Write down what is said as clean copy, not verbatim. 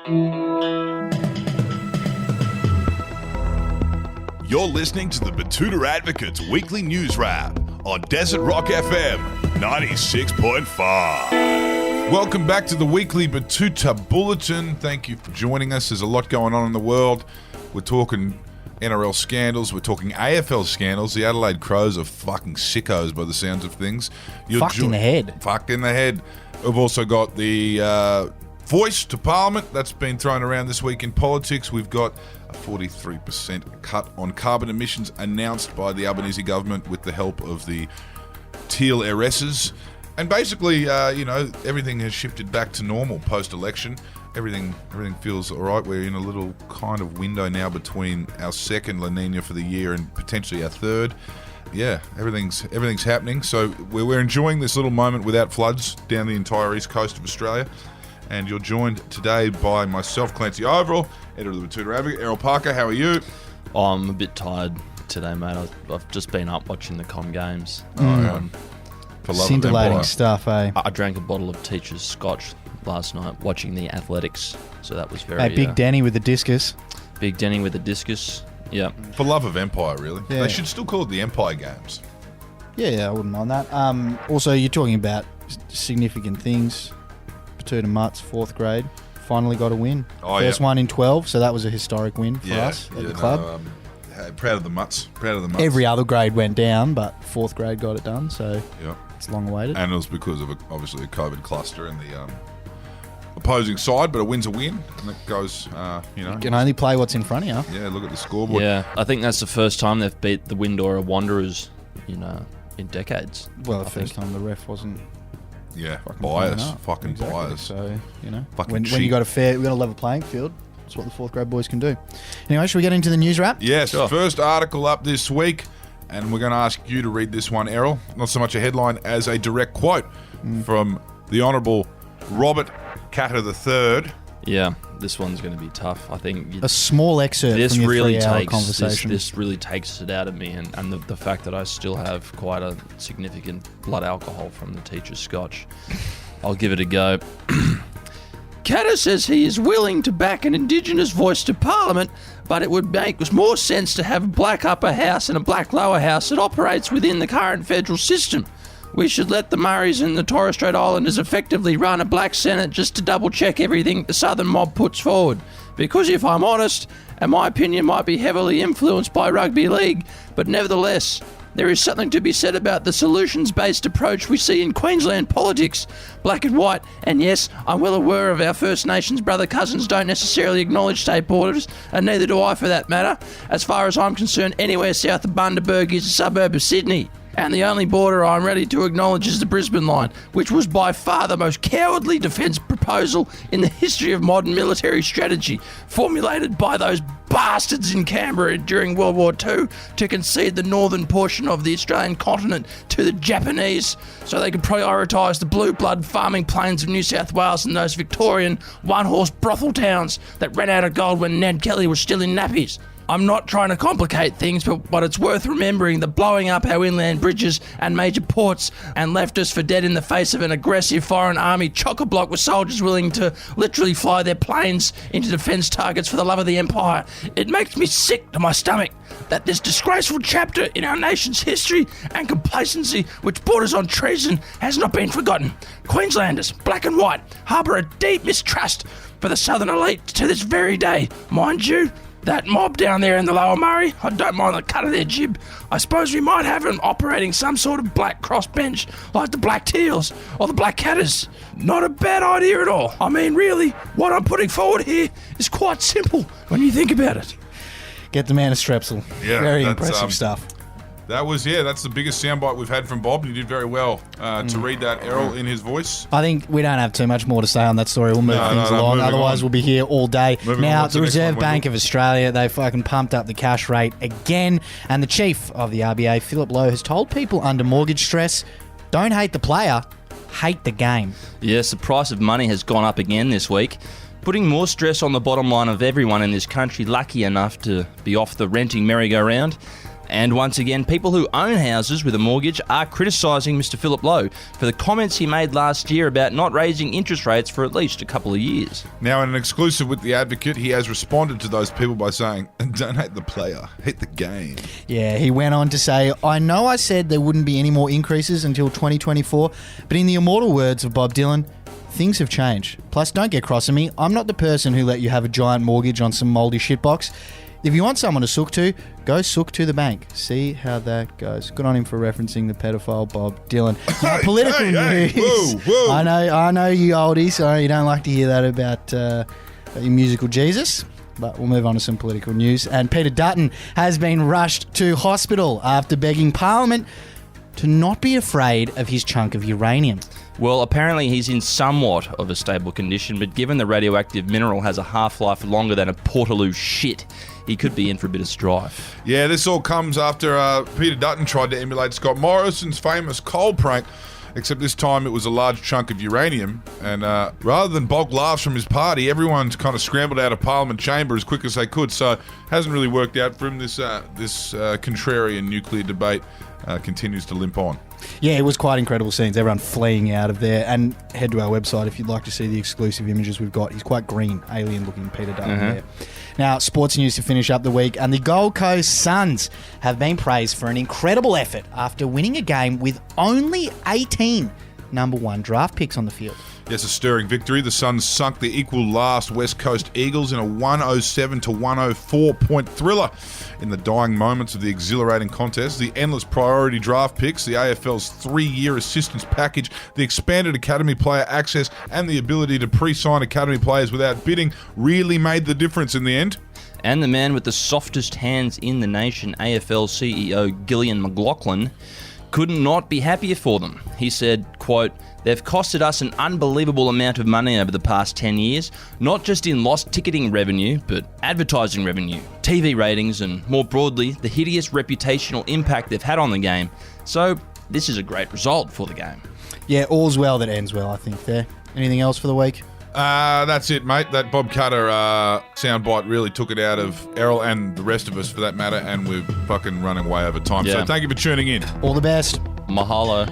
You're listening to the Betoota Advocates Weekly News Wrap on Desert Rock FM 96.5. Welcome back to the weekly Betoota Bulletin. Thank you for joining us. There's a lot going on in the world. We're talking NRL scandals. We're talking AFL scandals. The Adelaide Crows are fucking sickos by the sounds of things. Fucked in the head. Fucked in the head. We've also got the voice to Parliament that's been thrown around this week in politics. We've got a 43% cut on carbon emissions announced by the Albanese government with the help of the Teal heiresses. And basically, everything has shifted back to normal post-election. Everything feels all right. We're in a little kind of window now between our second La Nina for the year and potentially our third. Yeah, everything's happening. So we're enjoying this little moment without floods down the entire east coast of Australia. And you're joined today by myself, Clancy Overell, editor of the Betoota Advocate. Errol Parker, how are you? I'm a bit tired today, mate. I've just been up watching the Com Games. For love Scintillating of Empire. stuff, eh? I drank a bottle of Teacher's Scotch last night watching the Athletics, so that was very... Hey, Big Denny with the discus. Big Denny with the discus, yeah. For love of Empire, really. Yeah. They should still call it the Empire Games. Yeah, I wouldn't mind that. Also, you're talking about significant things. Betoota Mutts, 4th grade, finally got a win. First one in 12, so that was a historic win for us at the club. Proud of the Mutts. Every other grade went down, but 4th grade got it done, so it's long awaited. And it was because of, obviously, a COVID cluster in the opposing side, but a win's a win, and it goes, You can only play what's in front of you. Yeah, look at the scoreboard. Yeah, I think that's the first time they've beat the Windora Wanderers, in decades. Well, the first time the ref wasn't... Yeah, Fucking bias. So, Fucking when cheat. you got a level playing field, that's what the 4th grade boys can do. Anyway, should we get into the news wrap? Yes, Sure. First article up this week, and we're going to ask you to read this one, Errol. Not so much a headline as a direct quote from the Honourable Robert Catter III. Yeah, this one's going to be tough. I think A small excerpt this from your really 3-hour takes conversation. this really takes it out of me, and the fact that I still have quite a significant blood alcohol from the Teacher's Scotch. I'll give it a go. Catter says he is willing to back an Indigenous voice to Parliament, but it would make more sense to have a black upper house and a black lower house that operates within the current federal system. We should let the Murrays and the Torres Strait Islanders effectively run a black Senate just to double check everything the Southern mob puts forward. Because if I'm honest, and my opinion might be heavily influenced by rugby league, but nevertheless, there is something to be said about the solutions-based approach we see in Queensland politics, black and white, and yes, I'm well aware of our First Nations brother cousins don't necessarily acknowledge state borders, and neither do I for that matter. As far as I'm concerned, anywhere south of Bundaberg is a suburb of Sydney. And the only border I'm ready to acknowledge is the Brisbane line, which was by far the most cowardly defence proposal in the history of modern military strategy, formulated by those bastards in Canberra during World War II to concede the northern portion of the Australian continent to the Japanese so they could prioritise the blue blood farming plains of New South Wales and those Victorian one-horse brothel towns that ran out of gold when Ned Kelly was still in nappies. I'm not trying to complicate things, but it's worth remembering that blowing up our inland bridges and major ports and left us for dead in the face of an aggressive foreign army chock-a-block with soldiers willing to literally fly their planes into defence targets for the love of the empire. It makes me sick to my stomach that this disgraceful chapter in our nation's history and complacency which borders on treason has not been forgotten. Queenslanders, black and white, harbour a deep mistrust for the southern elite to this very day. Mind you, that mob down there in the Lower Murray, I don't mind the cut of their jib. I suppose we might have them operating some sort of black crossbench like the Black Teals or the Black Catters. Not a bad idea at all. I mean, really, what I'm putting forward here is quite simple when you think about it. Get the man a strepsil. Yeah, Very that's, impressive stuff. That's the biggest soundbite we've had from Bob. You did very well to read that, Errol, in his voice. I think we don't have too much more to say on that story. We'll move things along. Otherwise, we'll be here all day. Now, the Reserve Bank of Australia, they fucking pumped up the cash rate again. And the chief of the RBA, Philip Lowe, has told people under mortgage stress, don't hate the player, hate the game. Yes, the price of money has gone up again this week, putting more stress on the bottom line of everyone in this country lucky enough to be off the renting merry-go-round. And once again, people who own houses with a mortgage are criticising Mr. Philip Lowe for the comments he made last year about not raising interest rates for at least a couple of years. Now, in an exclusive with The Advocate, he has responded to those people by saying, don't hate the player, hate the game. Yeah, he went on to say, I know I said there wouldn't be any more increases until 2024, but in the immortal words of Bob Dylan, things have changed. Plus, don't get cross at me. I'm not the person who let you have a giant mortgage on some mouldy shitbox. If you want someone to sook to, go sook to the bank. See how that goes. Good on him for referencing the pedophile Bob Dylan. Now, political news. Whoa. I know you oldies, so you don't like to hear that about your musical Jesus. But we'll move on to some political news. And Peter Dutton has been rushed to hospital after begging Parliament to not be afraid of his chunk of uranium. Well, apparently he's in somewhat of a stable condition, but given the radioactive mineral has a half-life longer than a Portaloo shit, he could be in for a bit of strife. Yeah, this all comes after Peter Dutton tried to emulate Scott Morrison's famous coal prank, except this time it was a large chunk of uranium. And rather than bulk laughs from his party, everyone's kind of scrambled out of Parliament chamber as quick as they could. So hasn't really worked out for him. This contrarian nuclear debate continues to limp on. Yeah, it was quite incredible scenes. Everyone fleeing out of there. And head to our website if you'd like to see the exclusive images we've got. He's quite green, alien-looking Peter Dutton there. Now, sports news to finish up the week. And the Gold Coast Suns have been praised for an incredible effort after winning a game with only 18 number 1 draft picks on the field. Yes, a stirring victory. The Suns sunk the equal last West Coast Eagles in a 107-104 point thriller. In the dying moments of the exhilarating contest, the endless priority draft picks, the AFL's 3-year assistance package, the expanded academy player access, and the ability to pre-sign academy players without bidding really made the difference in the end. And the man with the softest hands in the nation, AFL CEO Gillian McLaughlin, could not be happier for them. He said, quote, "They've costed us an unbelievable amount of money over the past 10 years, not just in lost ticketing revenue, but advertising revenue, TV ratings, and more broadly, the hideous reputational impact they've had on the game. So this is a great result for the game." Yeah, all's well that ends well, I think there. Anything else for the week? That's it, mate. That Bob Cutter soundbite really took it out of Errol and the rest of us, for that matter, and we're fucking running way over time. Yeah. So thank you for tuning in. All the best. Mahalo.